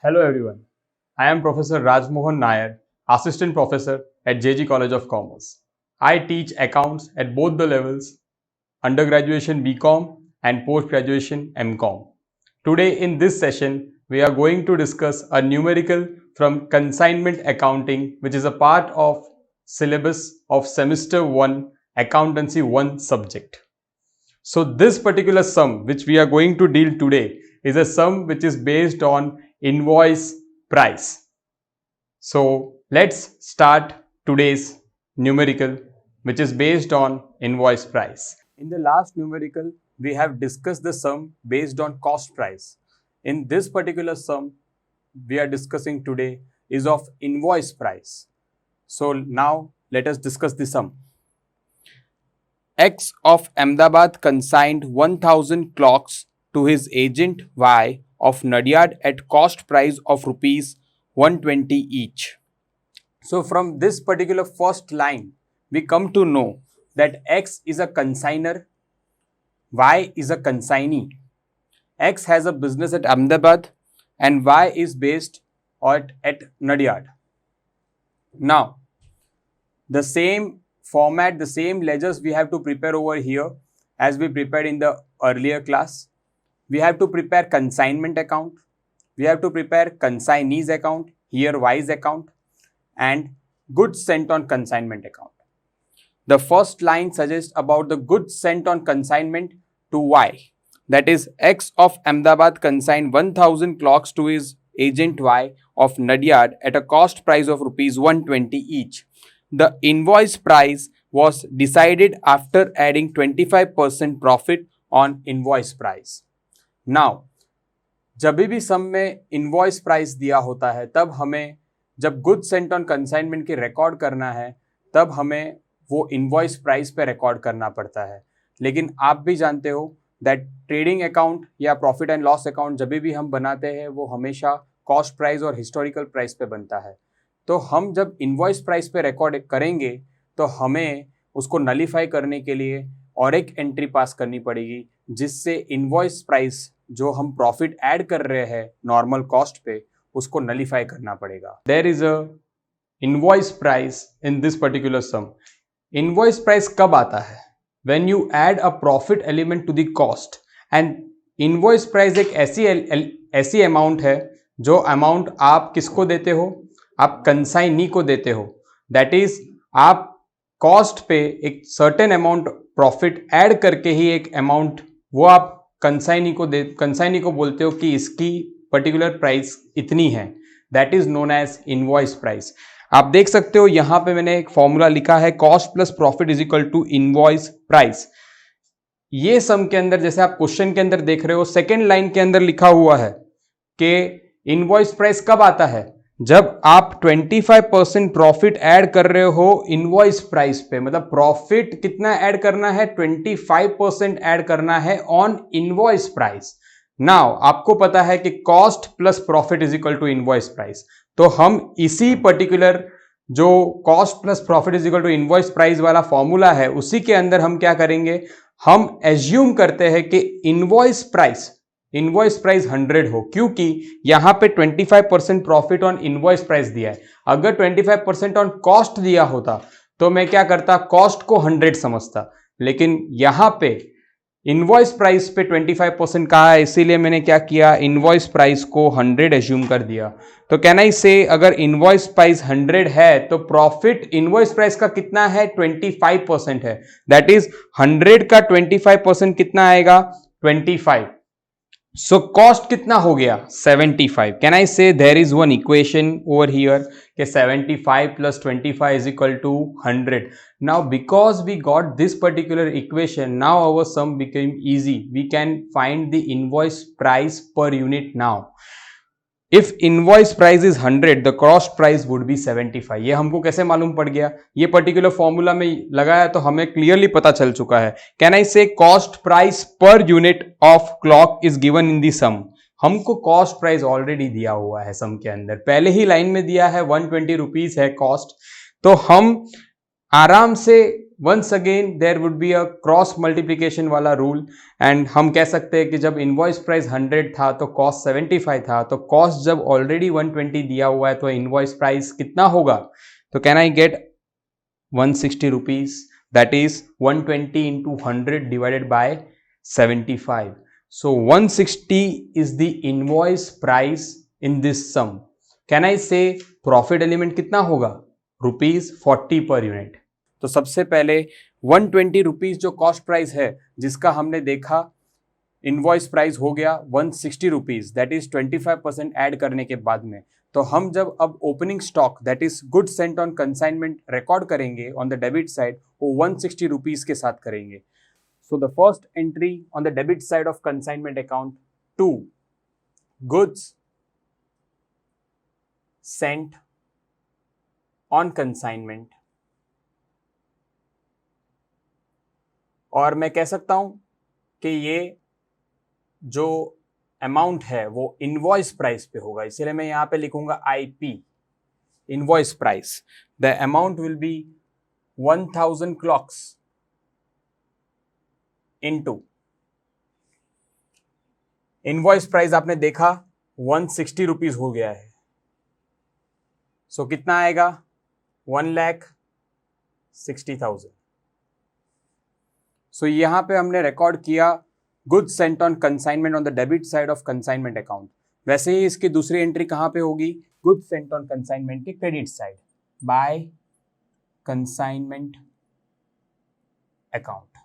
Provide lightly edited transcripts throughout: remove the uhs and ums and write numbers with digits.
Hello everyone, I am Professor Rajmohan Nair, Assistant Professor at JG College of Commerce. I teach accounts at both the levels, undergraduation BCom and post-graduation MCom. Today in this session, we are going to discuss a numerical from consignment accounting, which is a part of syllabus of semester 1 accountancy 1 subject. So this particular sum which we are going to deal today is a sum which is based on invoice price. So let's start today's numerical which is based on invoice price. In the last numerical, we have discussed the sum based on cost price. In this particular sum we are discussing today is of invoice price. So now let us discuss the sum. X of Ahmedabad consigned 1000 clocks to his agent Y of Nadiad at cost price of rupees 120 each. So from this particular first line, we come to know that X is a consignor, Y is a consignee. X has a business at Ahmedabad and Y is based at Nadiad. Now, the same format, the same ledgers we have to prepare over here as we prepared in the earlier class. We have to prepare consignment account, we have to prepare consignee's account, here Y's account, and goods sent on consignment account. The first line suggests about the goods sent on consignment to Y. That is, X of Ahmedabad consigned 1000 clocks to his agent Y of Nadiad at a cost price of rupees 120 each. The invoice price was decided after adding 25% profit on invoice price. Now, जब भी सम में invoice price दिया होता है तब हमें जब goods sent on consignment के रिकॉर्ड करना है तब हमें वो इनवॉइस प्राइस पे रिकॉर्ड करना पड़ता है. लेकिन आप भी जानते हो दैट ट्रेडिंग अकाउंट या प्रॉफिट एंड लॉस अकाउंट जब भी हम बनाते हैं वो हमेशा कॉस्ट प्राइस और हिस्टोरिकल प्राइस पे बनता है. तो हम जब इनवॉइस प्राइस पे रिकॉर्ड करेंगे तो हमें उसको नलीफाई करने के लिए और एक एंट्री पास करनी पड़ेगी जिससे इनवॉइस प्राइस जो हम प्रॉफिट ऐड कर रहे हैं नॉर्मल कॉस्ट पे उसको नलीफाई करना पड़ेगा. There is a invoice price in this particular sum. Invoice price कब आता है? When you add a profit element to the cost. And invoice price एक ऐसी अमाउंट है जो अमाउंट आप किसको देते हो? आप कंसाइनी को देते हो. दैट इज आप कॉस्ट पे एक सर्टेन अमाउंट प्रॉफिट ऐड करके ही एक अमाउंट वो आप कंसाइनी को बोलते हो कि इसकी पर्टिकुलर प्राइस इतनी है. That is known as invoice price. आप देख सकते हो यहां पे मैंने एक फॉर्मूला लिखा है cost plus profit is equal to invoice price. ये सम के अंदर जैसे आप क्वेश्चन के अंदर देख रहे हो सेकेंड लाइन के अंदर लिखा हुआ है कि इनवॉइस प्राइस कब आता है? जब आप 25% प्रॉफिट ऐड कर रहे हो इनवॉइस प्राइस पे. मतलब प्रॉफिट कितना ऐड करना है? 25% ऐड करना है ऑन इनवॉइस प्राइस. नाउ आपको पता है कि cost plus profit is equal to invoice price. तो हम इसी पर्टिकुलर जो cost plus profit is equal to invoice price वाला फॉर्मूला है उसी के अंदर हम क्या करेंगे? हम एज्यूम करते हैं कि इनवॉइस प्राइस 100 हो क्योंकि यहां पे 25% प्रॉफिट ऑन इनवॉइस प्राइस दिया है. अगर 25% ऑन कॉस्ट दिया होता तो मैं क्या करता? कॉस्ट को 100 समझता. लेकिन यहां पे इनवॉइस प्राइस पे 25% कहा है इसीलिए मैंने क्या किया? इनवॉइस प्राइस को 100 एज्यूम कर दिया. तो कैन आई से अगर इनवॉइस प्राइस 100 है तो प्रॉफिट इनवॉइस प्राइस का कितना है? 25% है. दैट इज 100 का 25% कितना आएगा? 25. सो कॉस्ट कितना हो गया? 75. Can I say there is one equation over here कि 75 plus 25 is equal to 100. Now because we got this particular equation now our sum became easy. We can find the invoice price per unit. Now if invoice price is 100 the cost price would be 75. ये हमको कैसे मालूम पड़ गया? ये particular formula में लगाया तो हमें क्लियरली पता चल चुका है. Can I say cost price per unit of clock is given in the sum. हमको कॉस्ट प्राइस ऑलरेडी दिया हुआ है सम के अंदर, पहले ही लाइन में दिया है 120 रुपीज है कॉस्ट. तो हम आराम से once again there would be a cross multiplication वाला रूल, एंड हम कह सकते हैं कि जब इनवॉइस प्राइस 100 था तो कॉस्ट 75 था, तो कॉस्ट जब ऑलरेडी 120 दिया हुआ है तो इनवॉइस प्राइस कितना होगा? तो can I get 160 rupees, that is 120 into 100 divided by 75. So 160 is the invoice price in this sum. Can I say profit element कितना होगा? Rupees 40 per unit. तो सबसे पहले 120 रुपीज जो कॉस्ट प्राइस है जिसका हमने देखा, इनवॉइस प्राइस हो गया 160 रुपीज, दैट इज 25% ऐड करने के बाद में। तो हम जब अब opening stock that is good sent on consignment record करेंगे ऑन द डेबिट साइड, वो 160 रुपीज के साथ करेंगे। So the first entry on the debit side of consignment account, to goods sent on consignment, और मैं कह सकता हूं कि ये जो अमाउंट है वो इनवॉइस प्राइस पे होगा, इसलिए मैं यहां पे लिखूंगा IP, invoice price. The amount will B 1000 clocks into invoice price आपने देखा 160 रुपीज हो गया है, सो कितना आएगा? 1,60,000। सो यहां पे हमने रिकॉर्ड किया goods sent on consignment on the debit side of consignment account. वैसे ही इसकी दूसरी एंट्री कहां पे होगी? गुड्स सेंट ऑन कंसाइनमेंट के credit side by consignment account.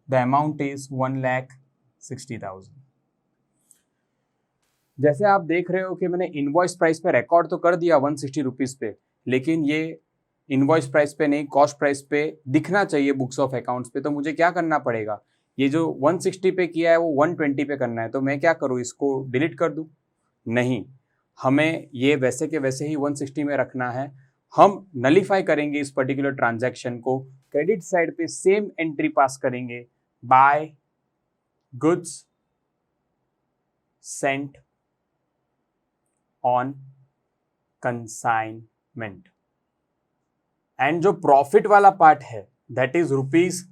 The amount is 1,60,000। जैसे आप देख रहे हो कि मैंने इनवॉइस प्राइस पे रिकॉर्ड तो कर दिया 160 रुपीज पे, लेकिन ये इनवॉइस प्राइस पे नहीं, कॉस्ट प्राइस पे दिखना चाहिए बुक्स ऑफ अकाउंट्स पे। तो मुझे क्या करना पड़ेगा? ये जो 160 पे किया है वो 120 पे करना है, तो मैं क्या करूँ? इसको डिलीट कर दूं? नहीं, हमें ये वैसे के वैसे ही 160 में रखना है। हम नलीफाई करेंगे इस पर्टिकुलर ट्रांजैक्शन को, क्रेडिट साइड पे सेम एंट्री पास करेंगे by goods sent on consignment, and जो प्रॉफिट वाला पार्ट है दैट इज रुपीज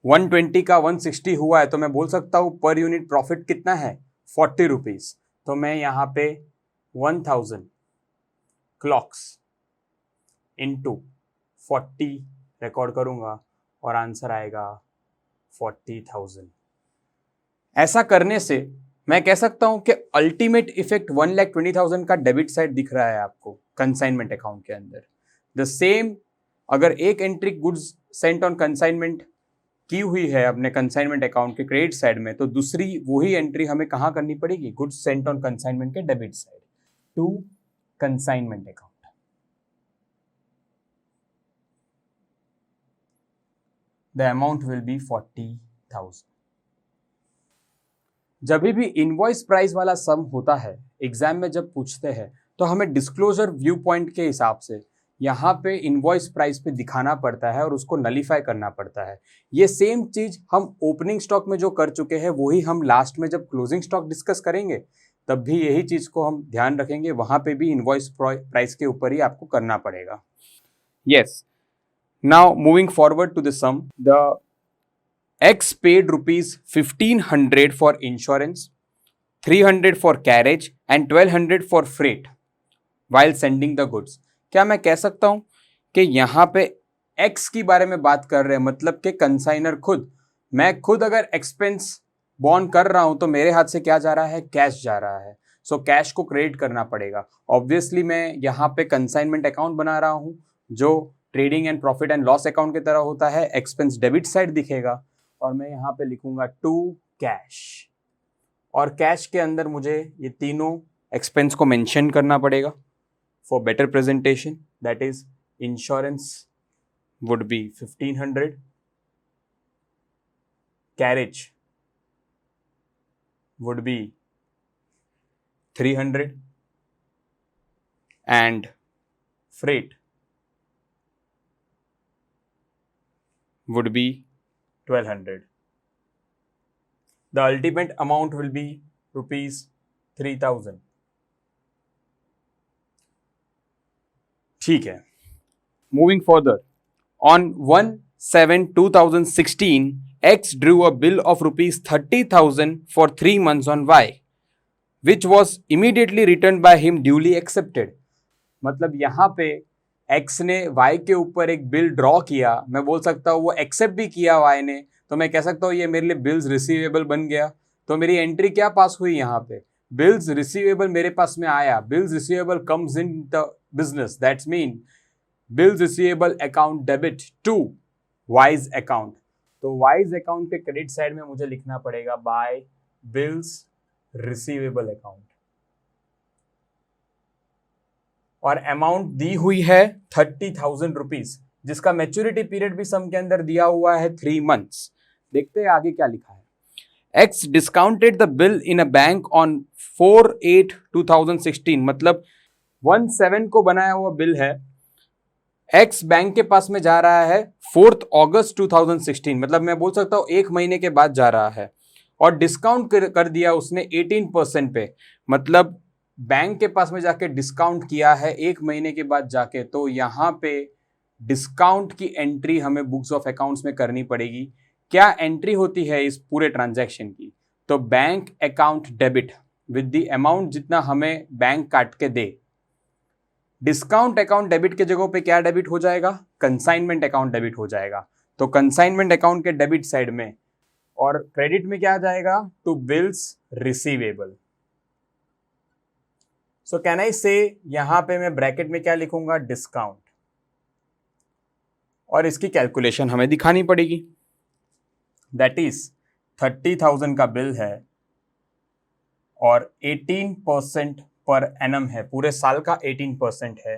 120 का 160 हुआ है, तो मैं बोल सकता हूं पर यूनिट प्रॉफिट कितना है? 40 रुपीज। तो मैं यहां पे 1000 क्लॉक्स इनटू 40 रिकॉर्ड करूंगा और आंसर आएगा 40,000। ऐसा करने से मैं कह सकता हूं कि अल्टीमेट इफेक्ट 1,20,000 का डेबिट साइड दिख रहा है आपको कंसाइनमेंट अकाउंट के अंदर। द सेम, अगर एक entry goods sent on consignment की हुई है अपने कंसाइनमेंट अकाउंट के क्रेडिट साइड में, तो दूसरी वही एंट्री हमें कहां करनी पड़ेगी? गुड्स सेंट ऑन कंसाइनमेंट के debit side to consignment account. The amount will be 40,000। जब भी इनवॉइस प्राइस वाला सम होता है एग्जाम में जब पूछते हैं, तो हमें डिस्क्लोजर व्यू पॉइंट के हिसाब से यहाँ पे इनवॉइस प्राइस पे दिखाना पड़ता है और उसको नलीफाई करना पड़ता है। ये सेम चीज हम ओपनिंग स्टॉक में जो कर चुके हैं वही हम लास्ट में जब क्लोजिंग स्टॉक डिस्कस करेंगे तब भी यही चीज को हम ध्यान रखेंगे, वहां पे भी इनवॉइस प्राइस के ऊपर ही आपको करना पड़ेगा। Yes, now moving forward to the sum, the X paid rupees 1,500 for insurance, 300 for carriage and 1,200 for freight while sending the goods। क्या मैं कह सकता हूं कि यहां पे X की बारे में बात कर रहे हैं, मतलब कि कंसाइनर खुद, मैं खुद अगर एक्सपेंस बॉर्न कर रहा हूं तो मेरे हाथ से क्या जा रहा है? कैश जा रहा है। सो कैश को क्रेडिट करना पड़ेगा। ऑब्वियसली मैं यहाँ पे कंसाइनमेंट अकाउंट बना रहा हूं जो trading and profit and loss account की तरह होता है। एक्सपेंस डेबिट साइड दिखेगा और मैं यहां पे लिखूंगा टू कैश, और कैश के अंदर मुझे ये तीनों एक्सपेंस को मेंशन करना पड़ेगा for better presentation. That is insurance would be 1,500, carriage would be 300 and freight would be 1,200. The ultimate amount will be rupees 3,000. ठीक है, Moving further, on 1/7/2016, X drew a bill of rupees 30,000 for 3 months on Y, which was immediately returned by him duly accepted. मतलब यहाँ पे X ने Y के ऊपर एक bill draw किया, मैं बोल सकता हूँ वो एक्सेप्ट भी किया Y ने, तो मैं कह सकता हूँ ये मेरे लिए बिल्स रिसीवेबल बन गया. तो मेरी एंट्री क्या पास हुई यहाँ पे, बिल्स रिसीवेबल मेरे पास में आया. Bills receivable comes in the business, that's mean bills receivable account debit to Y's account. तो वाइज अकाउंट के क्रेडिट साइड में मुझे लिखना पड़ेगा बाय बिल्स रिसीवेबल अकाउंट. और अमाउंट दी हुई है 30,000 रुपीज, जिसका मैच्योरिटी पीरियड भी सम के अंदर दिया हुआ है 3 मंथ्स. देखते हैं आगे क्या लिखा है. X discounted the bill in a bank on 4/8/2016. मतलब 1/7 को बनाया हुआ बिल है, X बैंक के पास में जा रहा है 4 अगस्त 2016. मतलब मैं बोल सकता हूँ 1 महीने के बाद जा रहा है, और डिस्काउंट कर दिया उसने 18% पे. मतलब बैंक के पास में जाके डिस्काउंट किया है 1 महीने के बाद जाके. तो यहाँ पे डिस्काउंट की एंट्री हमें बुक्स ऑफ अकाउंट्स में करनी पड़ेगी. क्या एंट्री होती है इस पूरे ट्रांजैक्शन की, तो bank account debit with the amount जितना हमें बैंक काट के दे. डिस्काउंट अकाउंट डेबिट के जगह पे क्या डेबिट हो जाएगा, कंसाइनमेंट अकाउंट डेबिट हो जाएगा. तो कंसाइनमेंट अकाउंट के डेबिट साइड में, और क्रेडिट में क्या आ जाएगा, to bills receivable. So can I say, यहां पे मैं ब्रैकेट में क्या लिखूंगा, डिस्काउंट, और इसकी कैलकुलेशन हमें दिखानी पड़ेगी. दैट इज 30,000 का बिल है और 18% पर एनम है, पूरे साल का 18% है.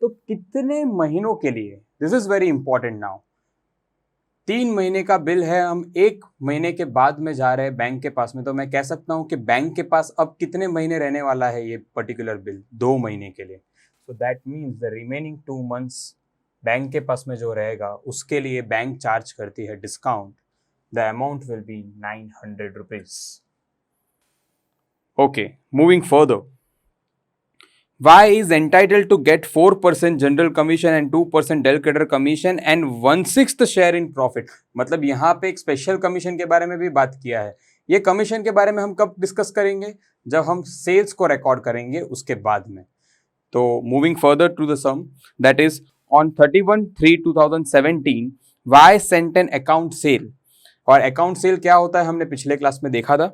तो कितने महीनों के लिए, this is very important. Now 3 महीने का बिल है, हम 1 महीने के बाद में जा रहे हैं बैंक के पास में, तो मैं कह सकता हूं कि बैंक के पास अब कितने महीने रहने वाला है ये पर्टिकुलर बिल, 2 महीने के लिए. So that means the remaining 2 months bank के पास में जो रहेगा उसके लिए बैंक चार्ज करती है discount. The amount will B 900 rupees. Okay, moving further. Y is entitled to get 4% general commission and 2% del creditor commission and 1/6 share in profit. मतलब यहाँ पे एक स्पेशल कमीशन के बारे में भी बात किया है. ये कमीशन के बारे में हम कब डिस्कस करेंगे, जब हम सेल्स को रिकॉर्ड करेंगे उसके बाद में. तो moving further to the sum, that is on 31/3/2017 Y sent an account sale. और अकाउंट सेल क्या होता है हमने पिछले क्लास में देखा था.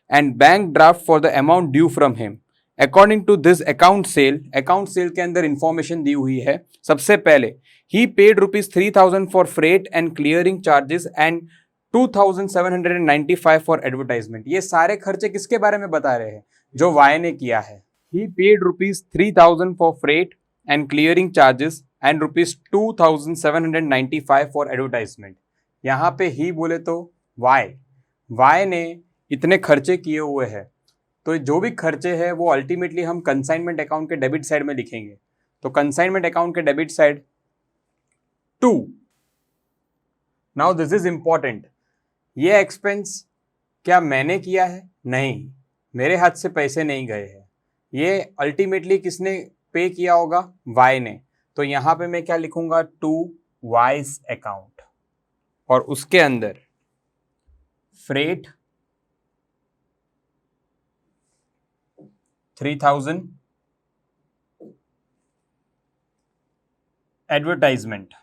And bank draft for the amount due from him. According to this account sale के अंदर इंफॉर्मेशन दी हुई है. सबसे पहले he paid ₹3,000 for freight and clearing charges and 2,795 for advertisement. ये सारे खर्चे किसके बारे में बता रहे हैं, जो वाई ने किया है. He paid ₹3,000 for freight and clearing charges and ₹2,795 for advertisement. यहाँ पे ही बोले तो वाई ने इतने खर्चे किए हुए हैं. तो जो भी खर्चे हैं वो अल्टीमेटली हम कंसाइनमेंट अकाउंट के डेबिट साइड में लिखेंगे. तो कंसाइनमेंट अकाउंट के debit side 2. Now this is important. ये एक्सपेंस क्या मैंने किया है, नहीं, मेरे हाथ से पैसे नहीं गए हैं. ये अल्टीमेटली किसने पे किया होगा, वाई ने. तो यहां पे मैं क्या लिखूंगा, टू वाइज अकाउंट, और उसके अंदर फ्रेट 3,000, एडवर्टाइजमेंट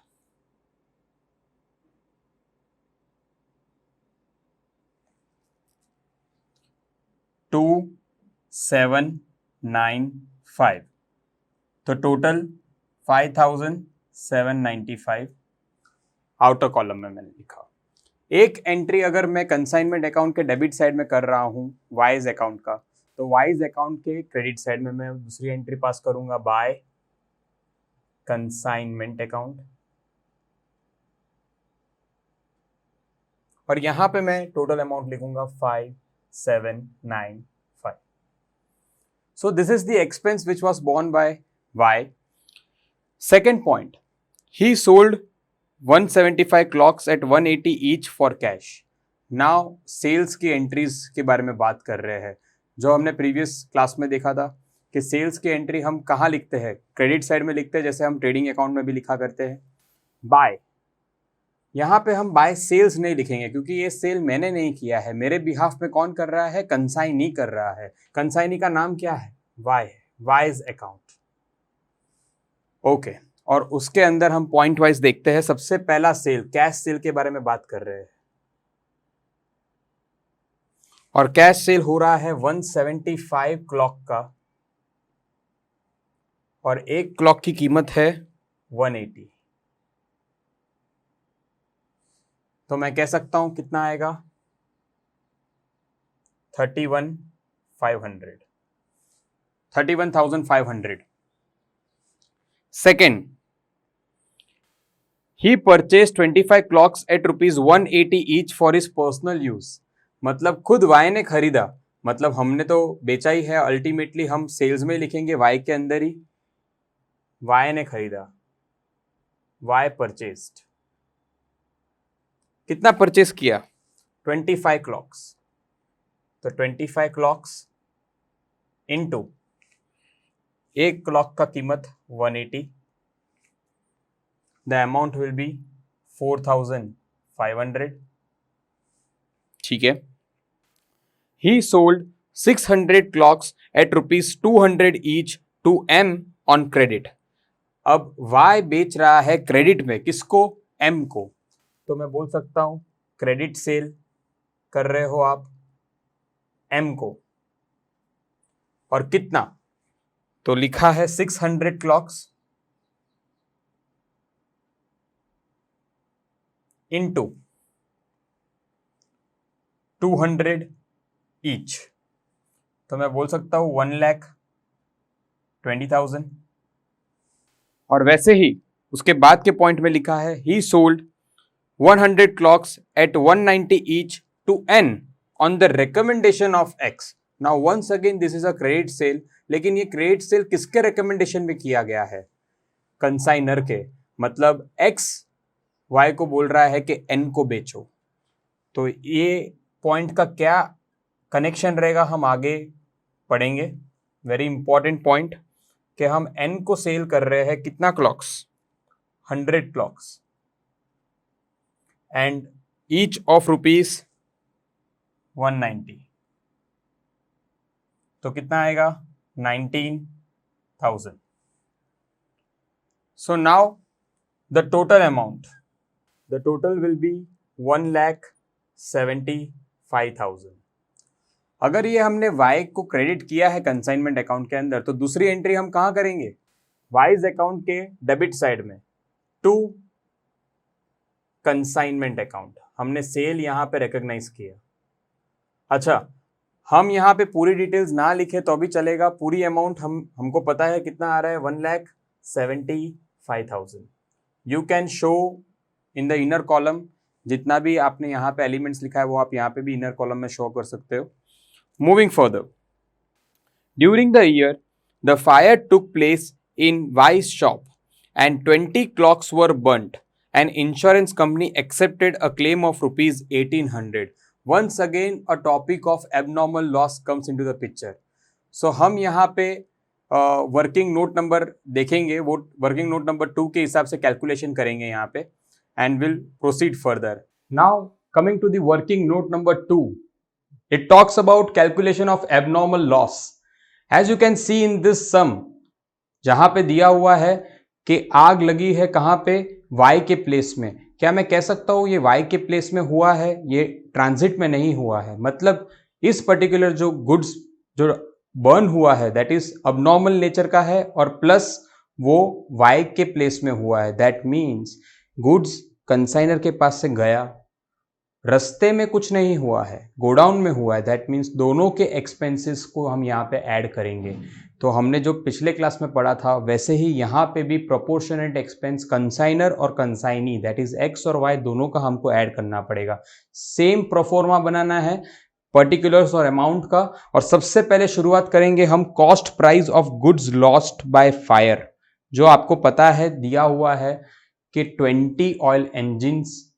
2,795. तो टोटल 5,795 आउटर कॉलम में मैंने लिखा. एक एंट्री अगर मैं कंसाइनमेंट अकाउंट के डेबिट साइड में कर रहा हूं वाइज अकाउंट का, तो वाइज अकाउंट के क्रेडिट साइड में मैं दूसरी एंट्री पास करूंगा बाय कंसाइनमेंट अकाउंट, और यहां पे मैं टोटल अमाउंट लिखूंगा 5,795. So this is the expense which was borne by Y. Second point, he sold 175 clocks at 180 each for cash. Now sales की एंट्रीज के बारे में बात कर रहे हैं, जो हमने प्रीवियस क्लास में देखा था कि सेल्स की एंट्री हम कहाँ लिखते हैं, क्रेडिट साइड में लिखते हैं, जैसे हम ट्रेडिंग अकाउंट में भी लिखा करते हैं बाय। यहाँ पे हम बाय सेल्स नहीं लिखेंगे क्योंकि ये सेल मैंने नहीं किया है, मेरे बिहाफ में कौन कर रहा है, कंसाइनी कर रहा है। कंसाइनी का नाम क्या है, वाई है, वाइज अकाउंट। ओके, और उसके अंदर हम पॉइंट वाइज देखते हैं। सबसे पहला सेल, कैश सेल के बारे में बात कर रहे हैं, और कैश सेल हो रहा है 175 क्लॉक का, और एक क्लॉक की कीमत है 180। तो मैं कह सकता हूं कितना आएगा, 31,500, 31,500। Second, he purchase 25 clocks at ₹180 each for his personal use. मतलब खुद वाई ने खरीदा, मतलब हमने तो बेचा ही है, अल्टीमेटली हम सेल्स में लिखेंगे वाई के अंदर ही, वाई ने खरीदा, वाई परचेस्ड। कितना परचेस किया, 25 क्लॉक्स। तो 25 क्लॉक्स इनटू एक क्लॉक का कीमत 180, द अमाउंट विल बी 4,500। ठीक है। He sold 600 clocks at ₹200 each to M on credit. अब वाई बेच रहा है क्रेडिट में, किसको, एम को। तो मैं बोल सकता हूं क्रेडिट सेल कर रहे हो आप एम को, और कितना, तो लिखा है 600 क्लॉक्स इनटू 200 ईच। तो मैं बोल सकता हूं 1,20,000। और वैसे ही उसके बाद के पॉइंट में लिखा है he sold 100 clocks at 190 each to N on the recommendation of X. Now once again this is a credit sale, लेकिन ये क्रेडिट सेल किसके रिकमेंडेशन में किया गया है, कंसाइनर के। मतलब एक्स वाई को बोल रहा है कि एन को बेचो। तो ये पॉइंट का क्या कनेक्शन रहेगा हम आगे पढ़ेंगे। वेरी इंपॉर्टेंट पॉइंट कि हम एन को सेल कर रहे हैं कितना clocks, 100 clocks, and each of ₹190। तो कितना आएगा, 19,000। So now the total amount, the total will be 1,75,000। अगर ये हमने वाई को क्रेडिट किया है कंसाइनमेंट अकाउंट के अंदर, तो दूसरी एंट्री हम कहां करेंगे, वाइज अकाउंट के डेबिट साइड में, टू कंसाइनमेंट अकाउंट। हमने सेल यहां पे रिकॉग्नाइज किया। अच्छा, हम यहां पे पूरी डिटेल्स ना लिखे तो भी चलेगा, पूरी अमाउंट हमको पता है कितना आ रहा है, 1,75,000। You can show in the inner column, जितना भी आपने यहाँ पे एलिमेंट्स लिखा है वो आप यहाँ पे भी इनर कॉलम में शो कर सकते हो। Moving further, during the year the fire took place in wise shop and 20 clocks were burnt and insurance company accepted a claim of ₹1,800। Once again a topic of abnormal loss comes into the picture. So हम यहाँ पे working note number देखेंगे, वो working note number 2 के हिसाब से calculation करेंगे यहाँ पे, and will proceed further. Now coming to the working note number 2, it talks about calculation of abnormal loss. As you can see in this sum, जहां पे दिया हुआ है कि आग लगी है कहां पे, y के प्लेस में। क्या मैं कह सकता हूं ये y के प्लेस में हुआ है, ये ट्रांजिट में नहीं हुआ है। मतलब इस पर्टिकुलर जो गुड्स जो बर्न हुआ है दैट इज अबनॉर्मल नेचर का है, और प्लस वो y के प्लेस में हुआ है। दैट मीन्स गुड्स कंसाइनर के पास से गया, रस्ते में कुछ नहीं हुआ है, गोडाउन में हुआ है। दैट मीन्स दोनों के एक्सपेंसेस को हम यहाँ पे ऐड करेंगे। तो हमने जो पिछले क्लास में पढ़ा था वैसे ही यहाँ पे भी प्रोपोर्शनेट एक्सपेंस कंसाइनर और कंसाइनी दैट इज एक्स और वाई दोनों का हमको ऐड करना पड़ेगा। सेम प्रोफॉर्मा बनाना है पर्टिकुलर्स और अमाउंट का। और सबसे पहले शुरुआत करेंगे हम cost price of goods lost by fire, जो आपको पता है दिया हुआ है कि 20 ऑयल इंजिन्स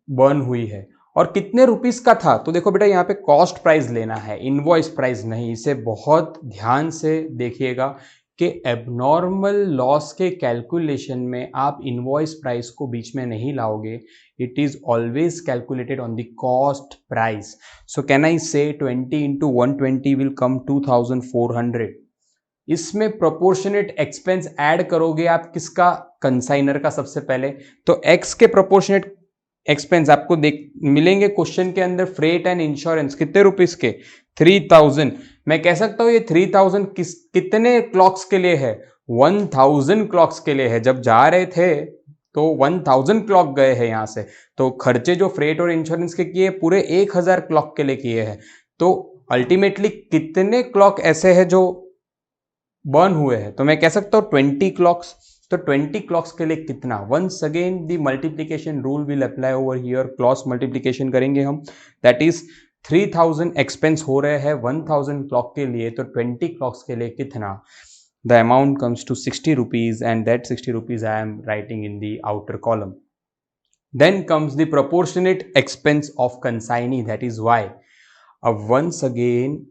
बर्न हुई है, और कितने रुपीस का था, तो देखो बेटा यहाँ पे कॉस्ट प्राइस लेना है, इनवॉइस प्राइस नहीं। इसे बहुत ध्यान से देखिएगा कि एबनॉर्मल लॉस के कैलकुलेशन में आप इनवॉइस प्राइस को बीच में नहीं लाओगे। It is always calculated on the cost price. So can I से 20 इंटू 120 विल कम 2400। इसमें प्रोपोर्शनेट एक्सपेंस ऐड करोगे आप किसका, कंसाइनर का सबसे पहले। तो एक्स के प्रोपोर्शनेट एक्सपेंस आपको देख मिलेंगे क्वेश्चन के अंदर, फ्रेट एंड इंश्योरेंस कितने रुपीस के, 3000। मैं कह सकता हूं ये 3000 कितने क्लॉक्स के लिए है, 1000 क्लॉक्स के लिए है। जब जा रहे थे तो 1000 क्लॉक गए हैं यहां से, तो खर्चे जो फ्रेट और इंश्योरेंस के किए पूरे 1000 क्लॉक के लिए किए हैं। तो अल्टीमेटली कितने क्लॉक ऐसे हैं जो बर्न हुए हैं, तो मैं कह सकता हूं 20 क्लॉक्स। तो 20 क्लॉक्स के लिए कितना, once again the multiplication rule will apply over here, cross multiplication करेंगे हम। दैट इज 3000 एक्सपेंस हो रहे हैं 1000 क्लॉक के लिए, तो 20 क्लॉक्स के लिए कितना, the amount comes to 60 rupees and that 60 rupees I am writing in the outer column. Then comes the proportionate expense of consignee, that is Y. अब वंस अगेन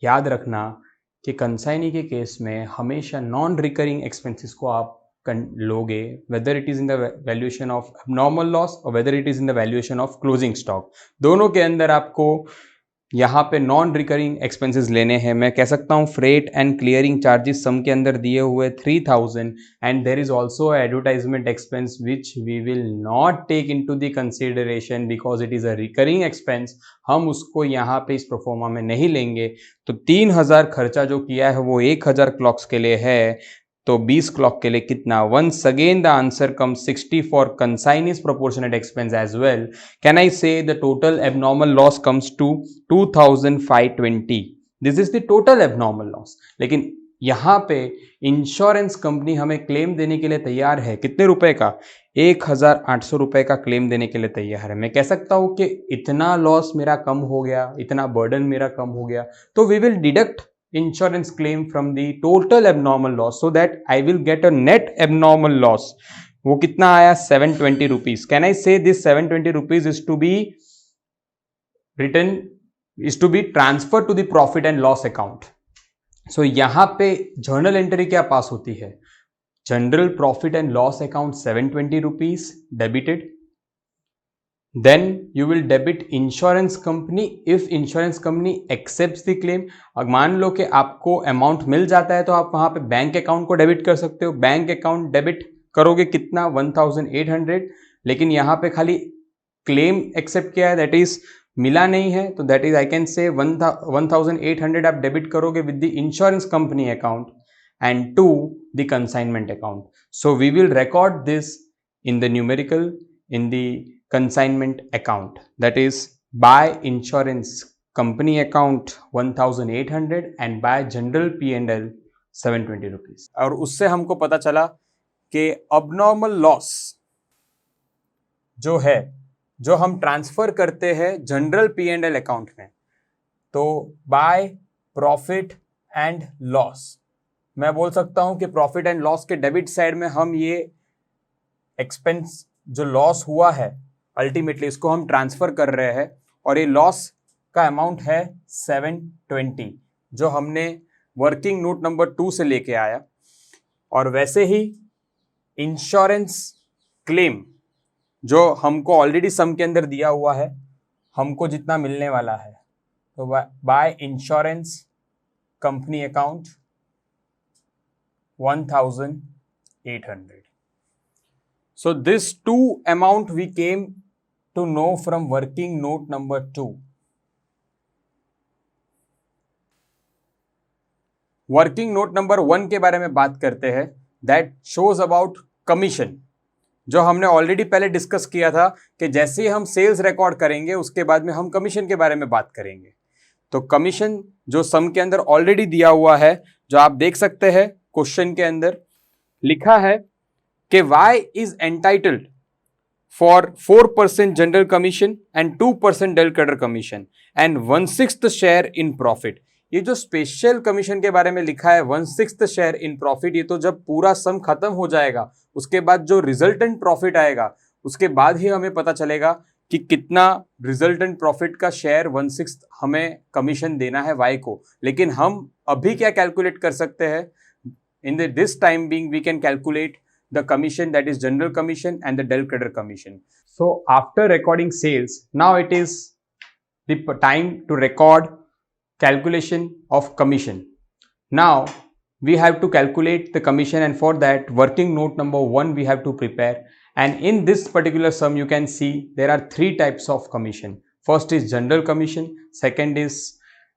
याद रखना कि कंसाइनी के केस में हमेशा नॉन रिकरिंग एक्सपेंसेस को आप लोगे, whether it is in the valuation of abnormal loss और whether it is in the valuation of closing stock. दोनों के अंदर आपको यहाँ पे नॉन रिकरिंग एक्सपेंसेस लेने हैं। मैं कह सकता हूँ freight and clearing charges sum के अंदर दिए हुए 3000 and there is also advertisement expense which we will not take into the consideration because it is a recurring expense. हम उसको यहाँ पे इस प्रोफोर्मा में नहीं लेंगे। तो 3000 खर्चा जो किया है वो 1000 क्लॉक्स के लिए है, तो 20 क्लॉक के लिए कितना, once again the answer comes 60 for consignees proportionate expense as well. Can I say the total abnormal loss comes to 2520। This is the total abnormal loss. लेकिन यहां पे इंश्योरेंस कंपनी हमें क्लेम देने के लिए तैयार है, कितने रुपए का, 1800 रुपए का क्लेम देने के लिए तैयार है। मैं कह सकता हूं कि इतना लॉस मेरा कम हो गया, इतना बर्डन मेरा कम हो गया, तो we will deduct insurance claim from the total abnormal loss so that I will get a net abnormal loss। वो कितना आया, 720 rupees. Can I say this 720 rupees is to be return, is to be transfer to the profit and loss account. So यहां पे journal entry क्या pass होती है, general profit and loss account 720 rupees debited. Then you will debit insurance company if insurance company accepts the claim। अब मान लो कि आपको amount मिल जाता है तो आप वहां पे बैंक अकाउंट को डेबिट कर सकते हो। बैंक अकाउंट डेबिट करोगे कितना, 1800। लेकिन यहाँ पे खाली क्लेम एक्सेप्ट किया है, दैट इज मिला नहीं है, तो that is I can say 1800 आप डेबिट करोगे with the insurance company account and to the consignment account. So we will record this in the numerical in the consignment account, that is by insurance company account 1800 and by general P&L 720 rupees. और उससे हमको पता चला कि abnormal loss जो है, जो हम ट्रांसफर करते हैं जनरल P&L अकाउंट में, तो बाय प्रॉफिट एंड लॉस, मैं बोल सकता हूं कि प्रॉफिट एंड लॉस के डेबिट साइड में हम ये एक्सपेंस जो लॉस हुआ है अल्टीमेटली इसको हम ट्रांसफर कर रहे हैं, और ये लॉस का अमाउंट है 720 जो हमने वर्किंग नोट नंबर 2 से लेके आया। और वैसे ही इंश्योरेंस क्लेम जो हमको ऑलरेडी सम के अंदर दिया हुआ है, हमको जितना मिलने वाला है, तो by insurance company account 1800। So this two amount we came to know from working note number 2। Working note number 1 के बारे में बात करते हैं, दैट शोज अबाउट कमीशन, जो हमने ऑलरेडी पहले डिस्कस किया था कि जैसे ही हम सेल्स रिकॉर्ड करेंगे उसके बाद में हम कमीशन के बारे में बात करेंगे। तो कमीशन जो सम के अंदर ऑलरेडी दिया हुआ है, जो आप देख सकते हैं क्वेश्चन के अंदर लिखा है कि Y is entitled for 4% general commission and 2% dull cutter commission and 1/6 share in profit। ये जो स्पेशल कमीशन के बारे में लिखा है 1/6 शेयर इन प्रॉफिट, ये तो जब पूरा सम खत्म हो जाएगा उसके बाद जो रिजल्टेंट प्रॉफिट आएगा उसके बाद ही हमें पता चलेगा कि कितना रिजल्टेंट प्रॉफिट का शेयर 1/6 हमें कमीशन देना है वाई को, लेकिन हम अभी क्या कैलकुलेट कर सकते हैं, in this time being we can calculate the commission, that is general commission and the del creditor commission. So after recording sales, now it is the time to record calculation of commission. Now we have to calculate the commission, and for that working note number 1 we have to prepare. And in this particular sum you can see there are 3 types of commission. First is general commission, second is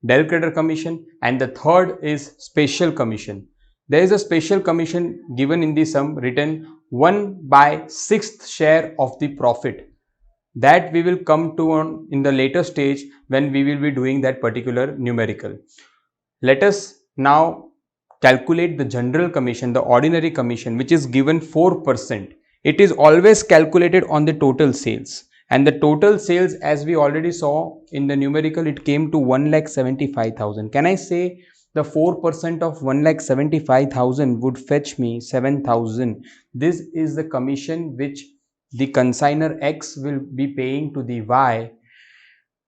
del creditor commission, and the third is special commission. There is a special commission given in the sum written 1/6th share of the profit, that we will come to on in the later stage when we will be doing that particular numerical. Let us now calculate the general commission, the ordinary commission, which is given 4%. It is always calculated on the total sales, and the total sales, as we already saw in the numerical, it came to 1,75,000. Can I say the 4% of 1,75,000 would fetch me 7,000? This is the commission which the consignor X will be paying to the Y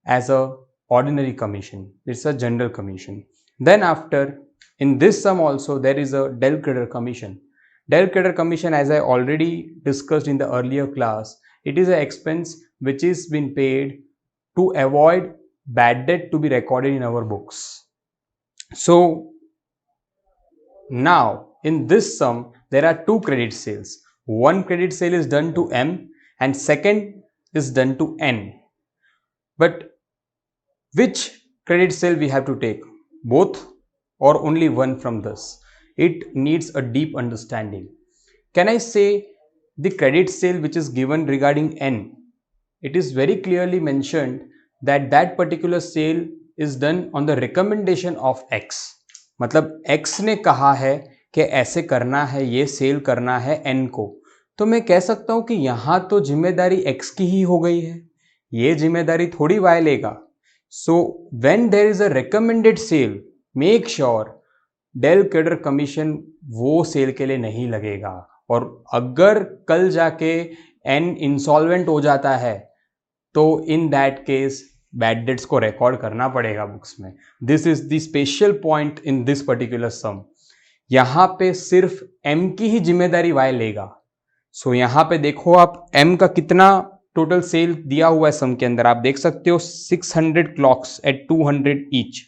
as a ordinary commission. It's a general commission. Then after, in this sum also there is a del creditor commission. Del creditor commission, as I already discussed in the earlier class, it is an expense which is been paid to avoid bad debt to be recorded in our books. So now in this sum there are 2 credit sales. One credit sale is done to M and second is done to N. But which credit sale we have to take? Both or only one from this? It needs a deep understanding. Can I say the credit sale which is given regarding N? It is very clearly mentioned that that particular sale is done on the recommendation of X. मतलब X ने कहा है कि ऐसे करना है, ये cell करना है N को, तो मैं कह सकता हूं कि यहां तो जिम्मेदारी X की ही हो गई है, ये जिम्मेदारी थोड़ी Y लेगा. So when there is a recommended sale, make sure del creditor commission वो सेल के लिए नहीं लगेगा. और अगर कल जाके N इंसॉल्वेंट हो जाता है तो in that case bad debts को रिकॉर्ड करना पड़ेगा बुक्स में. This is the special point in this particular sum. यहां पे सिर्फ M की ही जिम्मेदारी Y लेगा. सो यहां पे देखो आप M का कितना टोटल सेल दिया हुआ है सम के अंदर, आप देख सकते हो 600 clocks at 200 each.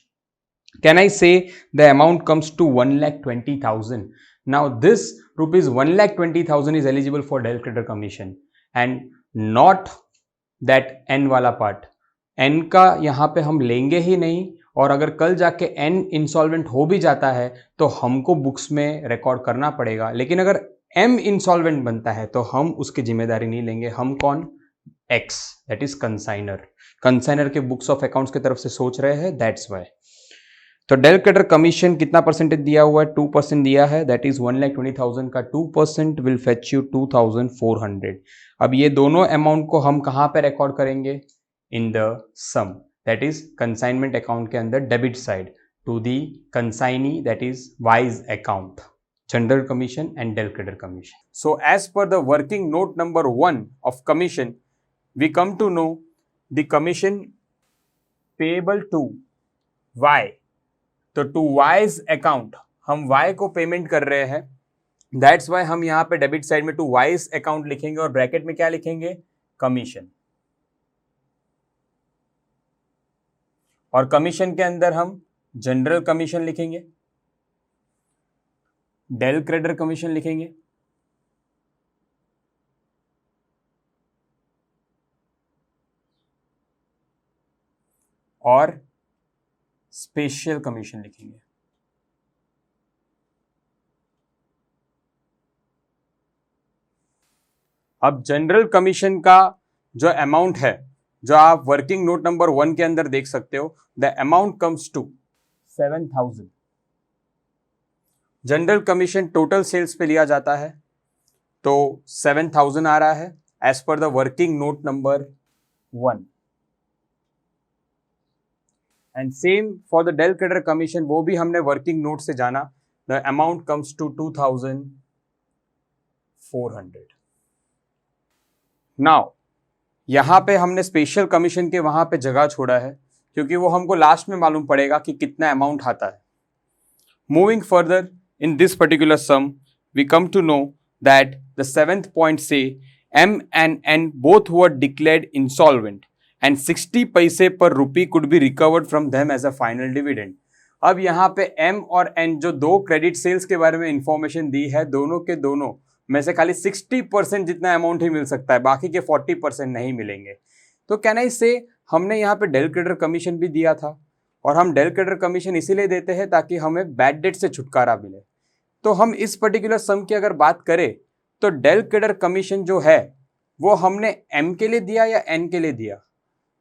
Can I say the amount comes to 1,20,000? Now this rupees 1,20,000 is eligible for del creditor commission and not that N वाला पार्ट. N का यहाँ पे हम लेंगे ही नहीं, और अगर कल जाके N इंसॉल्वेंट हो भी जाता है तो हमको बुक्स में रिकॉर्ड करना पड़ेगा. लेकिन अगर M इंसॉल्वेंट बनता है तो हम उसकी जिम्मेदारी नहीं लेंगे. हम कौन? X, that is consignor. Consignor के बुक्स ऑफ अकाउंट्स की तरफ से सोच रहे हैं, दैट्स वाई. तो डेल क्रेडिटर कमीशन कितना परसेंटेज दिया हुआ है? 2% दिया है. दैट इज 1,20,000 का 2% विल फेच यू 2,400. अब ये दोनों अमाउंट को हम कहां पे रिकॉर्ड करेंगे? In the sum, that is consignment account के अंदर debit side to the consignee, that is Y's account, general commission and del creditor commission. So as per the working note number 1 of commission we come to know the commission payable to Y. तो to Y's account हम Y को payment कर रहे हैं, that's why हम यहां पे debit side में टू वाइज अकाउंट लिखेंगे और ब्रैकेट में क्या लिखेंगे? कमीशन. और कमीशन के अंदर हम जनरल कमीशन लिखेंगे, डेल क्रेडिटर कमीशन लिखेंगे, और स्पेशल कमीशन लिखेंगे. अब जनरल कमीशन का जो अमाउंट है, जो आप वर्किंग नोट नंबर 1 के अंदर देख सकते हो, the amount comes to 7,000. General commission total sales पे लिया जाता है तो 7,000 आ रहा है as per the working note number 1. And same for the del creditor commission, वो भी हमने वर्किंग नोट से जाना. The amount comes to 2,400. Now यहाँ पे हमने स्पेशल कमीशन के वहां पे जगह छोड़ा है क्योंकि वो हमको लास्ट में मालूम पड़ेगा कि कितना अमाउंट आता है. Moving further in this particular sum, we come to know that the seventh point say M and N both were declared insolvent and 60 paise per rupee could be recovered from them as a final dividend. अब यहाँ पे M और N जो दो credit sales के बारे में information दी है, दोनों के दोनों में से खाली 60% जितना अमाउंट ही मिल सकता है, बाकी के 40% नहीं मिलेंगे. तो कैन आई से हमने यहाँ पे डेल क्रेडिटर कमीशन भी दिया था और हम डेल क्रेडिटर कमीशन इसीलिए देते हैं ताकि हमें बैड डेट से छुटकारा मिले. तो हम इस पर्टिकुलर सम की अगर बात करें तो डेल क्रेडिटर कमीशन जो है वो हमने एम के लिए दिया या एन के लिए दिया,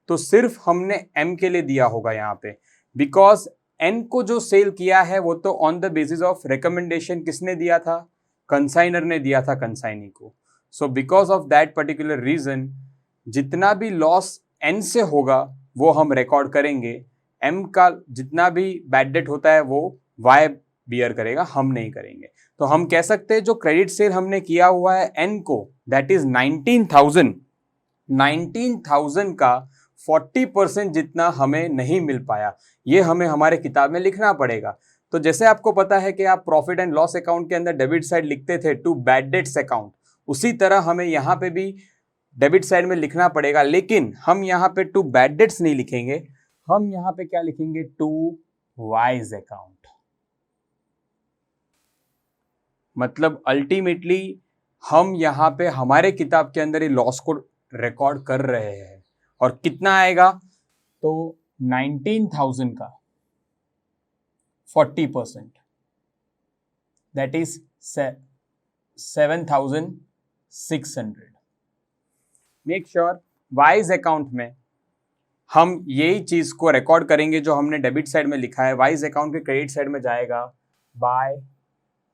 तो सिर्फ हमने एम के लिए दिया होगा यहाँ पे, बिकॉज एन को जो सेल किया है वो तो on the basis of recommendation किसने दिया था, कंसाइनर ने दिया था कंसाइनी को. So because of that particular reason जितना भी लॉस एन से होगा वो हम रिकॉर्ड करेंगे. एम का जितना भी बैड डेट होता है वो वाई बियर करेगा, हम नहीं करेंगे. तो हम कह सकते हैं जो क्रेडिट सेल हमने किया हुआ है एन को, दैट इज 19,000 का 40% जितना हमें नहीं मिल पाया. ये हमें हमारे किताब में लिखना पड़ेगा. तो जैसे आपको पता है कि आप प्रॉफिट एंड लॉस अकाउंट के अंदर डेबिट साइड लिखते थे टू बैड डेट्स अकाउंट, उसी तरह हमें यहाँ पे भी डेबिट साइड में लिखना पड़ेगा. लेकिन हम यहाँ पे टू बैड डेट्स नहीं लिखेंगे, हम यहाँ पे क्या लिखेंगे, टू वाइज अकाउंट. मतलब अल्टीमेटली हम यहाँ पे हमारे किताब के अंदर ये लॉस को रिकॉर्ड कर रहे हैं. और कितना आएगा, तो 19,000 का 40%, that is 7,600. Make sure wise account में हम यही चीज को रिकॉर्ड करेंगे जो हमने डेबिट साइड में लिखा है. वाइज अकाउंट के क्रेडिट साइड में जाएगा बाय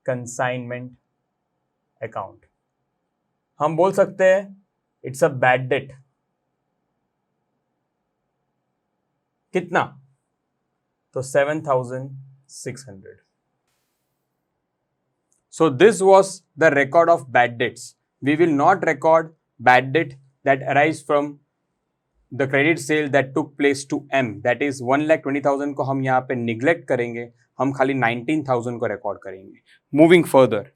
कंसाइनमेंट अकाउंट. हम बोल सकते हैं इट्स अ बैड डेट. कितना, तो 7,600. So this was the record of bad debts. We will not record bad debt that arise from the credit sale that took place to M. That is 1,20,000 को हम यहाँ पे neglect करेंगे, हम खाली 19,000 को रिकॉर्ड करेंगे. Moving further,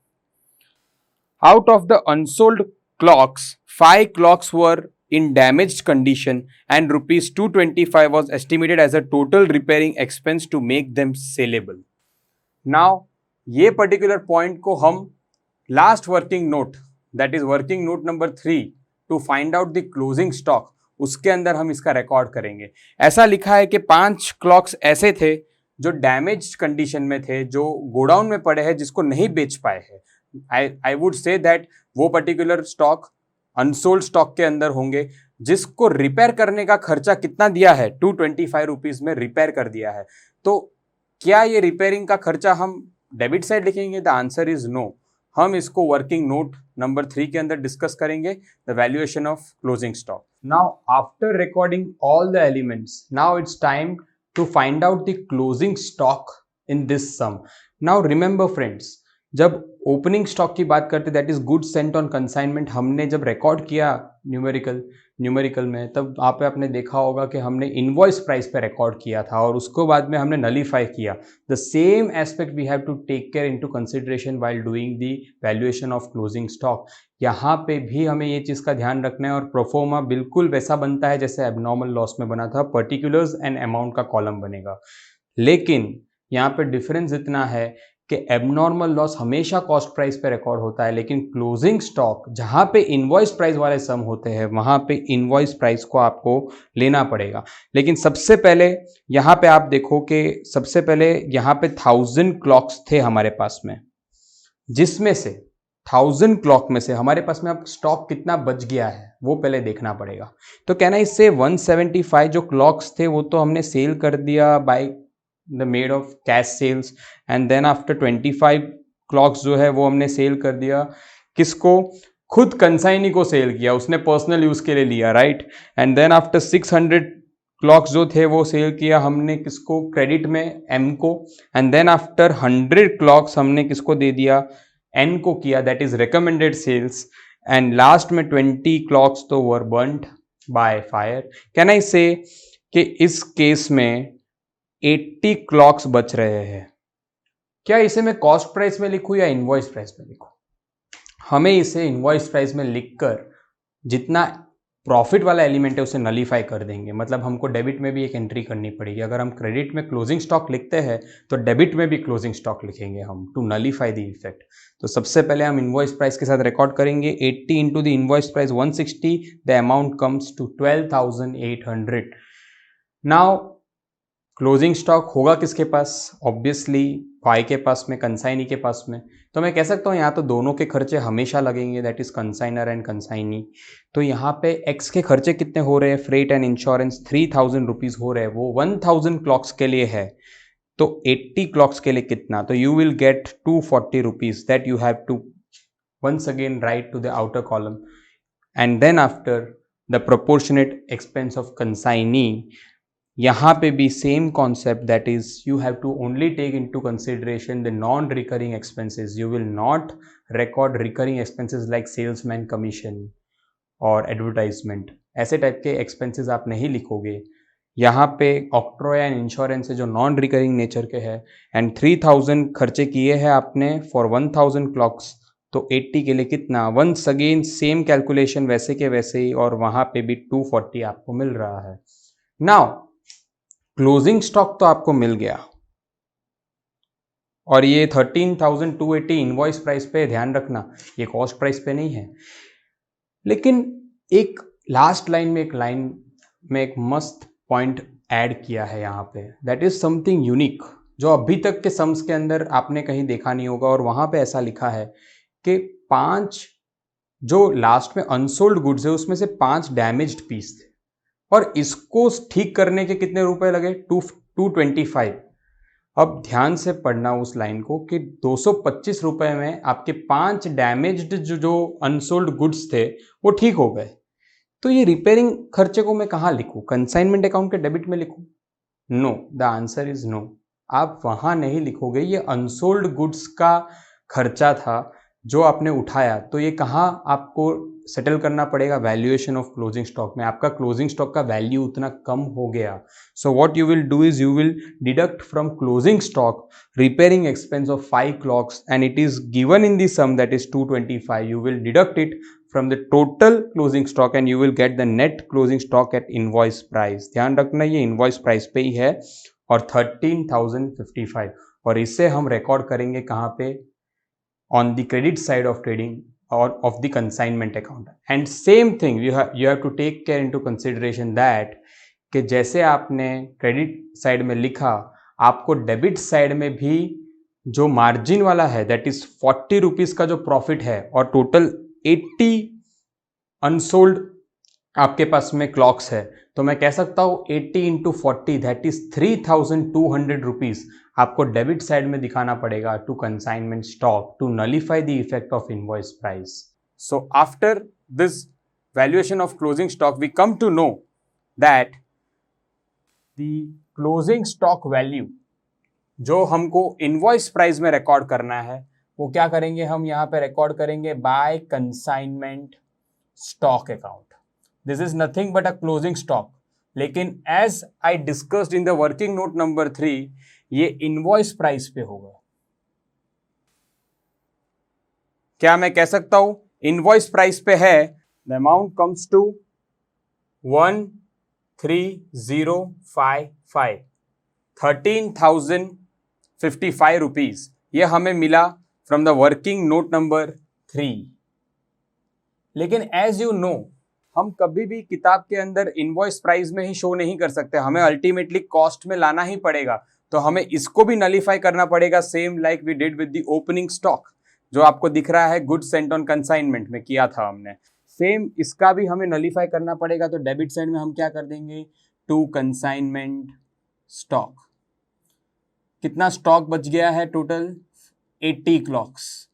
out of the unsold clocks, 5 clocks were in damaged condition and rupees 225 was estimated as a total repairing expense to make them saleable. Now ये पर्टिकुलर पॉइंट को हम last working note, that is working note number 3 to find out the closing stock, उसके अंदर हम इसका record करेंगे. ऐसा लिखा है कि 5 क्लॉक्स ऐसे थे जो डैमेज कंडीशन में थे, जो गोडाउन में पड़े हैं, जिसको नहीं बेच पाए हैं. आई वुड से दैट वो पर्टिकुलर स्टॉक अनसोल्ड स्टॉक के अंदर होंगे, जिसको रिपेयर करने का खर्चा कितना दिया है, 225 रुपीज में रिपेयर कर दिया है. तो क्या ये रिपेयरिंग का खर्चा हम डेबिट साइड लिखेंगे? The answer is no. हम इसको वर्किंग नोट नंबर 3 के अंदर डिस्कस करेंगे, the valuation of closing stock. Now after recording all the elements, now it's time to find out the closing stock in this sum. Now remember friends, जब opening stock की बात करते that is goods sent on consignment, हमने जब record किया numerical में, तब आपने देखा होगा कि हमने इनवॉइस प्राइस पे रिकॉर्ड किया था और उसको बाद में हमने नलीफाई किया. The same aspect we have to take care into consideration while doing the valuation of closing stock. यहाँ पे भी हमें ये चीज़ का ध्यान रखना है और प्रोफोर्मा बिल्कुल वैसा बनता है जैसे एबनॉर्मल लॉस में बना था, पर्टिकुलर्स एंड अमाउंट का कॉलम बनेगा. लेकिन यहाँ पे डिफरेंस इतना है कि एबनॉर्मल लॉस हमेशा कॉस्ट प्राइस पे रिकॉर्ड होता है, लेकिन क्लोजिंग स्टॉक जहां पे इनवॉइस प्राइस वाले सम होते हैं वहां पे इनवॉइस प्राइस को आपको लेना पड़ेगा. लेकिन सबसे पहले यहां पे आप देखो कि सबसे पहले यहां पे 1000 क्लॉक्स थे हमारे पास में, जिसमें से 1000 क्लॉक में से हमारे पास में अब स्टॉक कितना बच गया है वो पहले देखना पड़ेगा. तो कहना इससे 175 जो क्लॉक्स थे वो तो हमने सेल कर दिया by the mode of cash sales, and then after 25 clocks जो है वो हमने सेल कर दिया. किसको? खुद कंसाइनी को सेल किया, उसने पर्सनल यूज के लिए लिया, right. And then after 600 clocks जो थे वो सेल किया हमने किसको? क्रेडिट में एम को. एंड देन आफ्टर 100 क्लॉक्स हमने किसको दे दिया? एन को किया, that is recommended sales. And last में 20 क्लॉक्स तो were burned by fire, can I say कि इस केस में 80 क्लॉक्स बच रहे हैं। क्या इसे मैं कॉस्ट प्राइस में लिखूं या इनवॉइस प्राइस में लिखूं? हमें इसे इनवॉइस प्राइस में लिखकर जितना प्रॉफिट वाला एलिमेंट है उसे नलीफाई कर देंगे। मतलब हमको डेबिट में भी एक एंट्री करनी पड़ेगी। अगर हम क्रेडिट में क्लोजिंग स्टॉक लिखते हैं तो डेबिट में भी क्लोजिंग स्टॉक लिखेंगे हम, टू नलीफाई द इफेक्ट। तो सबसे पहले हम इनवॉइस प्राइस के साथ रिकॉर्ड करेंगे 80 into the invoice price 160, the amount comes to 12,800। Now closing stock होगा किसके पास? ऑब्वियसली वाई के पास में, कंसाइनी के पास में। तो मैं कह सकता हूँ यहाँ तो दोनों के खर्चे हमेशा लगेंगे, that is consignor and consignee. तो यहाँ पे एक्स के खर्चे कितने हो रहे हैं? फ्रेट एंड इंश्योरेंस 3,000 रुपीज हो रहे हैं, वो 1,000 क्लॉक्स के लिए है। तो 80 क्लॉक्स के लिए कितना? तो you will get 240 rupees, that you have to once again write to the outer column. And then after the proportionate expense of consignee, यहाँ पे भी same concept, that is you have to only take into consideration the non recurring expenses. You will not record recurring expenses like salesman commission और advertisement. ऐसे type के expenses आप नहीं लिखोगे। यहाँ पे ऑक्ट्रो एंड इंश्योरेंस है जो नॉन रिकरिंग नेचर के है। एंड 3,000 खर्चे किए हैं आपने फॉर 1,000 क्लॉक्स, तो 80 के लिए कितना? वंस अगेन सेम कैलकुलेशन वैसे के वैसे ही, और वहाँ पे भी 240 आपको मिल रहा है। नाउ क्लोजिंग स्टॉक तो आपको मिल गया, और ये 13,280 इनवॉइस प्राइस पे, ध्यान रखना ये कॉस्ट प्राइस पे नहीं है। लेकिन एक लास्ट लाइन में एक मस्त पॉइंट ऐड किया है यहाँ पे, दैट इज समथिंग यूनिक जो अभी तक के सम्स के अंदर आपने कहीं देखा नहीं होगा। और वहां पे ऐसा लिखा है कि 5 जो लास्ट में अनसोल्ड गुड्स है उसमें से 5 डैमेज्ड पीस थे, और इसको ठीक करने के कितने रुपए लगे? 225। अब ध्यान से पढ़ना उस लाइन को कि 225 रुपए में आपके 5 डैमेज्ड जो अनसोल्ड गुड्स थे वो ठीक हो गए। तो ये रिपेयरिंग खर्चे को मैं कहाँ लिखूं? कंसाइनमेंट अकाउंट के डेबिट में लिखूं? No, the answer is no. आप वहां नहीं लिखोगे। ये अनसोल्ड गुड्स का खर्चा था जो आपने उठाया, तो ये कहाँ आपको सेटल करना पड़ेगा? वैल्यूएशन ऑफ क्लोजिंग स्टॉक में। आपका क्लोजिंग स्टॉक का वैल्यू उतना कम हो गया। So what you will do is you will deduct from closing stock repairing expense of 5 clocks, and it is given in the sum, that is 225. You will deduct it from the total closing stock and you will get the net closing stock at invoice price. ध्यान रखना ये invoice price पे ही है, और 13,055, और इससे हम record करेंगे कहाँ पे? on the credit side of trading or of the consignment account. And same thing you have to take care into consideration that कि जैसे आपने क्रेडिट साइड में लिखा, आपको डेबिट साइड में भी जो मार्जिन वाला है, दैट इज 40 रुपीज का जो प्रॉफिट है, और टोटल 80 अनसोल्ड आपके पास में क्लॉक्स है, तो मैं कह सकता हूं 80 इंटू 40 दैट इज 3,200 रुपीज आपको डेबिट साइड में दिखाना पड़ेगा to consignment stock to nullify the effect of invoice price. So after this valuation of closing stock we come to know that the closing stock value जो हमको invoice price में record करना है, वो क्या करेंगे? हम यहाँ पे रिकॉर्ड करेंगे by consignment stock account. This is nothing but a closing stock, लेकिन as I discussed in the working note number 3, ये इनवॉइस प्राइस पे होगा। क्या मैं कह सकता हूं इनवॉइस प्राइस पे है? The amount comes to 13,055, 13,055 rupees. ये हमें मिला from the working note number 3। लेकिन एज यू नो, हम कभी भी किताब के अंदर इनवॉइस प्राइस में ही शो नहीं कर सकते, हमें अल्टीमेटली कॉस्ट में लाना ही पड़ेगा। तो हमें इसको भी नलीफाई करना पड़ेगा, same like we did with the opening stock जो आपको दिख रहा है गुड्स सेंट ऑन कंसाइनमेंट में किया था हमने। सेम इसका भी हमें नलीफाई करना पड़ेगा। तो डेबिट साइड में हम क्या कर देंगे? To consignment stock. कितना स्टॉक बच गया है? Total 80 clocks.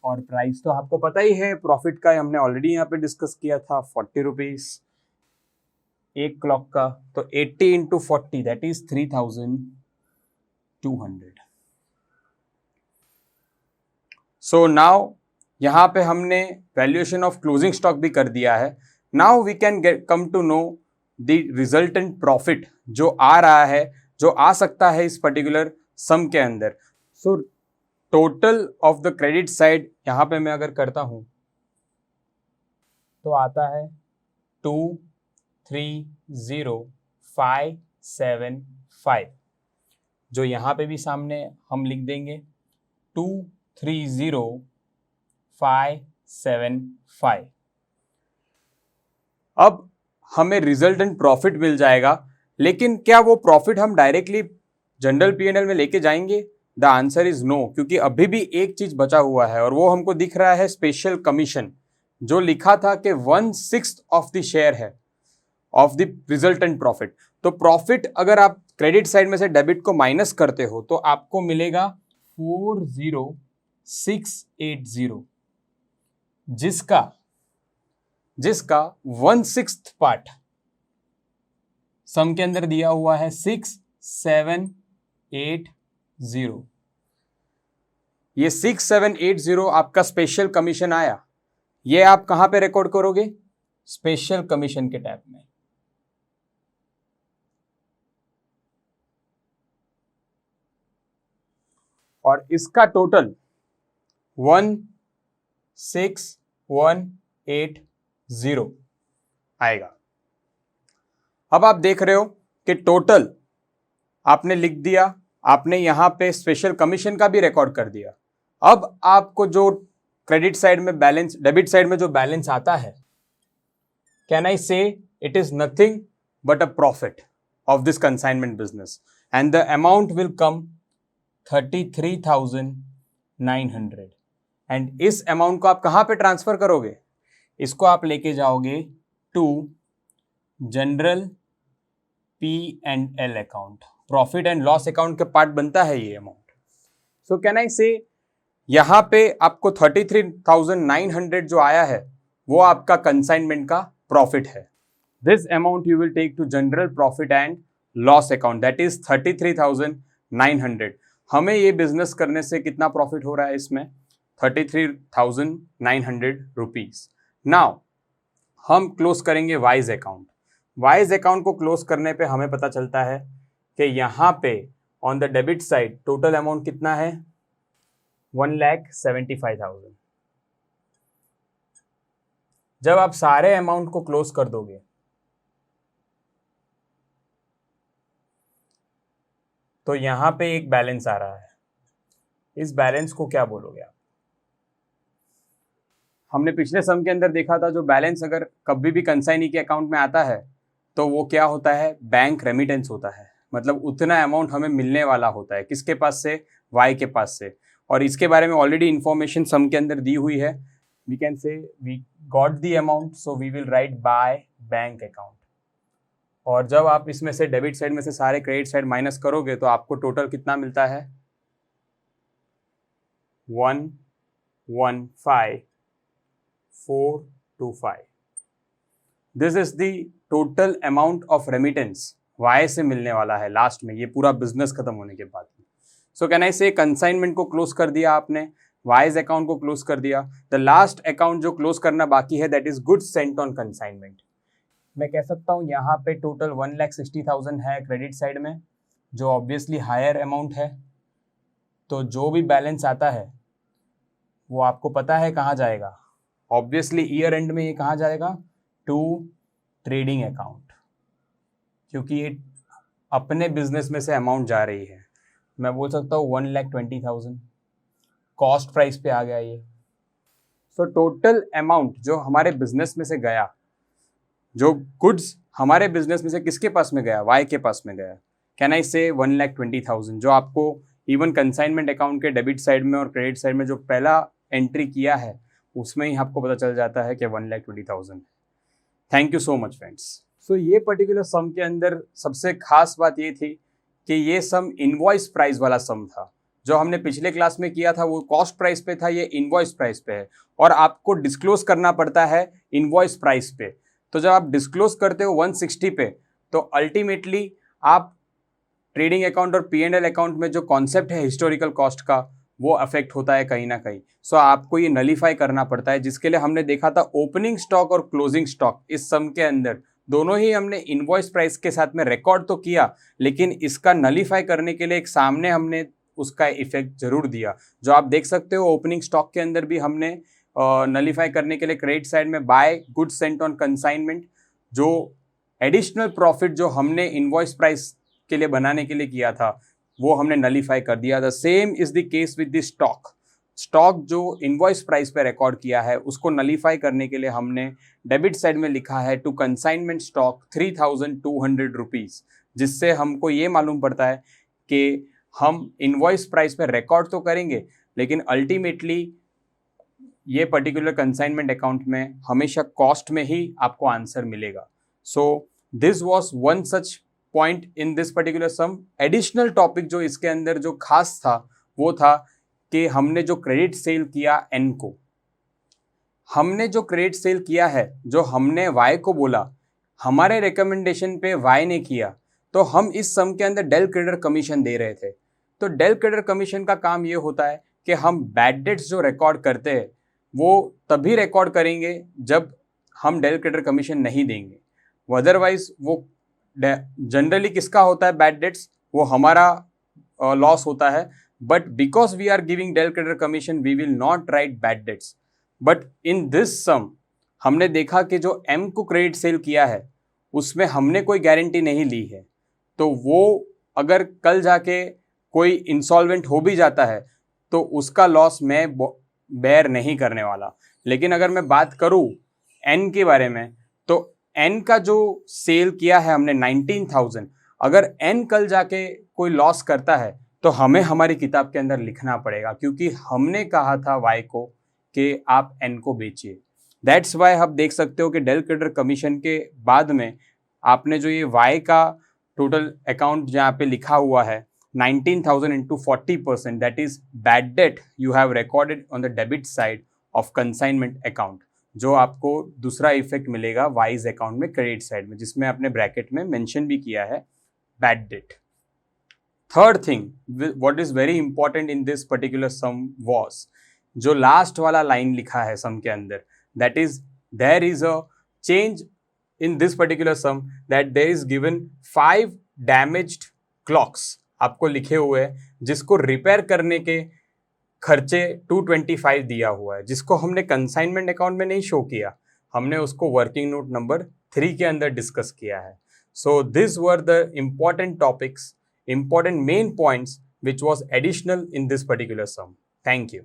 और प्राइस तो आपको पता ही है, प्रॉफिट का हमने ऑलरेडी यहाँ पे डिस्कस किया था, 40 रुपीज एक क्लॉक का। तो 80 into 40 that is 3,200। So now यहाँ पे हमने वैल्यूएशन ऑफ क्लोजिंग स्टॉक भी कर दिया है। Now we can come to know the resultant profit जो आ रहा है, जो आ सकता है इस पर्टिकुलर सम के अंदर। So total of the credit side यहाँ पे मैं अगर करता हूँ तो आता है 230575, जो यहाँ पे भी सामने हम लिख देंगे 230575। अब हमें रिजल्टेंट प्रॉफिट मिल जाएगा, लेकिन क्या वो प्रॉफिट हम डायरेक्टली जनरल पीएनएल में लेके जाएंगे? द आंसर इज नो, क्योंकि अभी भी एक चीज बचा हुआ है और वो हमको दिख रहा है स्पेशल कमीशन, जो लिखा था कि 1/6 ऑफ द शेयर है ऑफ द रिजल्टेंट प्रॉफिट। तो प्रॉफिट अगर आप क्रेडिट साइड में से डेबिट को माइनस करते हो तो आपको मिलेगा 40680, जिसका 1/6 पार्ट सम के अंदर दिया हुआ है 6780। ये 6780 आपका स्पेशल कमीशन आया। ये आप कहां पे रिकॉर्ड करोगे? स्पेशल कमीशन के टैब में। और इसका टोटल 16180 आएगा। अब आप देख रहे हो कि टोटल आपने लिख दिया, आपने यहां पे स्पेशल कमीशन का भी रिकॉर्ड कर दिया। अब आपको जो क्रेडिट साइड में बैलेंस, डेबिट साइड में जो बैलेंस आता है, कैन आई से it is nothing but a profit of this consignment business, and the amount will come 33,900। And इस अमाउंट को आप कहां पे ट्रांसफर करोगे? इसको आप लेके जाओगे to general P&L account, profit and loss account के पार्ट बनता है ये amount. So can I say यहां पे आपको 33,900 जो आया है वो आपका कंसाइनमेंट का प्रॉफिट है। This amount you will take to general profit and loss account, that is 33,900। हमें ये बिजनेस करने से कितना प्रॉफिट हो रहा है इसमें? 33,900 रुपीज। नाउ हम क्लोज करेंगे वाइज अकाउंट। वाइज अकाउंट को क्लोज करने पे हमें पता चलता है कि यहाँ पे on the debit side total amount कितना है? 1,75,000। जब आप सारे अमाउंट को क्लोज कर दोगे तो यहां पे एक बैलेंस आ रहा है। इस बैलेंस को क्या बोलोगे आप? हमने पिछले सम के अंदर देखा था, जो बैलेंस अगर कभी भी कंसाइनी के अकाउंट में आता है तो वो क्या होता है? बैंक रेमिटेंस होता है। मतलब उतना अमाउंट हमें मिलने वाला होता है। किसके पास से? वाई के पास से। और इसके बारे में ऑलरेडी इंफॉर्मेशन सम के अंदर दी हुई है। We can say we got the amount, so we will write by bank account. और जब आप इसमें से डेबिट साइड में से सारे क्रेडिट साइड माइनस करोगे तो आपको टोटल कितना मिलता है? 115,425। This is the total amount of remittance Y से मिलने वाला है लास्ट में, ये पूरा बिजनेस खत्म होने के बाद। सो कैन आई से कंसाइनमेंट को क्लोज कर दिया आपने, वाइज अकाउंट को क्लोज कर दिया। द लास्ट अकाउंट जो क्लोज करना बाकी है that is goods sent on consignment. मैं कह सकता हूँ यहाँ पे टोटल 1,60,000 है क्रेडिट साइड में, जो ऑब्वियसली हायर अमाउंट है। तो जो भी बैलेंस आता है वो आपको पता है कहाँ जाएगा? ऑब्वियसली ईयर एंड में ये कहाँ जाएगा? टू ट्रेडिंग अकाउंट, क्योंकि ये अपने बिजनेस में से अमाउंट जा रही है। मैं बोल सकता हूँ 1,20,000 कॉस्ट प्राइस पे आ गया ये। सो टोटल अमाउंट जो हमारे बिजनेस में से गया, जो गुड्स हमारे बिजनेस में से किसके पास में गया? वाई के पास में गया। कैन आई से 1,20,000, जो आपको इवन कंसाइनमेंट अकाउंट के डेबिट साइड में और क्रेडिट साइड में जो पहला एंट्री किया है उसमें ही आपको पता चल जाता है कि 1,20,000। Thank you so much friends. So ये पर्टिकुलर सम के अंदर सबसे खास बात ये थी कि ये सम इनवॉइस प्राइस वाला सम था। जो हमने पिछले क्लास में किया था वो कॉस्ट प्राइस पे था, ये इनवॉइस प्राइस पे है और आपको डिस्क्लोज करना पड़ता है इनवॉइस प्राइस पे। तो जब आप डिस्क्लोज करते हो 160 पे तो अल्टीमेटली आप ट्रेडिंग अकाउंट और P&L अकाउंट में जो कॉन्सेप्ट है हिस्टोरिकल कॉस्ट का वो अफेक्ट होता है कहीं ना कहीं। सो आपको ये नलीफाई करना पड़ता है, जिसके लिए हमने देखा था ओपनिंग स्टॉक और क्लोजिंग स्टॉक इस सम के अंदर दोनों ही हमने इनवॉइस प्राइस के साथ में रिकॉर्ड तो किया, लेकिन इसका नलीफाई करने के लिए एक सामने हमने उसका इफेक्ट जरूर दिया। जो आप देख सकते हो ओपनिंग स्टॉक के अंदर भी हमने नलीफाई करने के लिए क्रेडिट साइड में by goods sent on consignment, जो एडिशनल प्रॉफिट जो हमने इनवॉइस प्राइस के लिए बनाने के लिए किया था वो हमने नलीफाई कर दिया। The same is the case with the stock. Stock जो इनवॉइस प्राइस पे रिकॉर्ड किया है उसको नलीफाई करने के लिए हमने डेबिट साइड में लिखा है टू कंसाइनमेंट स्टॉक 3200 रुपीज, जिससे हमको ये मालूम पड़ता है कि हम इनवॉइस प्राइस पे रिकॉर्ड तो करेंगे, लेकिन अल्टीमेटली ये पर्टिकुलर कंसाइनमेंट अकाउंट में हमेशा कॉस्ट में ही आपको आंसर मिलेगा। So this was one such point in this particular sum. Additional topic जो इसके अंदर जो खास था वो था कि हमने जो क्रेडिट सेल किया एन को, हमने जो क्रेडिट सेल किया है, जो हमने वाई को बोला, हमारे रिकमेंडेशन पे वाई ने किया, तो हम इस सम के अंदर डेल क्रेडिटर कमीशन दे रहे थे। तो डेल क्रेडिटर कमीशन का काम ये होता है कि हम बैड डेट्स जो रिकॉर्ड करते हैं वो तभी रिकॉर्ड करेंगे जब हम डेल क्रेडिटर कमीशन नहीं देंगे, अदरवाइज वो जनरली किसका होता है बैड डेट्स, वो हमारा लॉस होता है। But because we are giving del creditor commission we will not write bad debts. But in this sum हमने देखा कि जो एम को क्रेडिट सेल किया है उसमें हमने कोई गारंटी नहीं ली है, तो वो अगर कल जाके कोई इंसॉल्वेंट हो भी जाता है तो उसका लॉस मैं बेयर नहीं करने वाला। लेकिन अगर मैं बात करूं एन के बारे में, तो एन का जो सेल किया है हमने 19,000, अगर एन कल जाके कोई लॉस करता है तो हमें हमारी किताब के अंदर लिखना पड़ेगा, क्योंकि हमने कहा था वाई को कि आप एन को बेचिए। दैट्स वाई आप देख सकते हो कि डेल क्रेडिटर कमीशन के बाद में आपने जो ये वाई का टोटल अकाउंट जहाँ पे लिखा हुआ है 19,000 into 40%, that is bad debt you have recorded on the debit side of consignment account, जो आपको दूसरा इफेक्ट मिलेगा वाइज अकाउंट में क्रेडिट साइड में, जिसमें आपने ब्रैकेट में मेंशन भी किया है bad debt. Third thing what is very important in this particular sum was जो लास्ट वाला लाइन लिखा है सम के अंदर, that is there is a change in this particular sum that there is given 5 damaged clocks आपको लिखे हुए हैं, जिसको रिपेयर करने के खर्चे 225 दिया हुआ है, जिसको हमने कंसाइनमेंट अकाउंट में नहीं शो किया, हमने उसको वर्किंग नोट नंबर 3 के अंदर डिस्कस किया है। So this were the important topics, important main points which was additional in this particular sum. Thank you.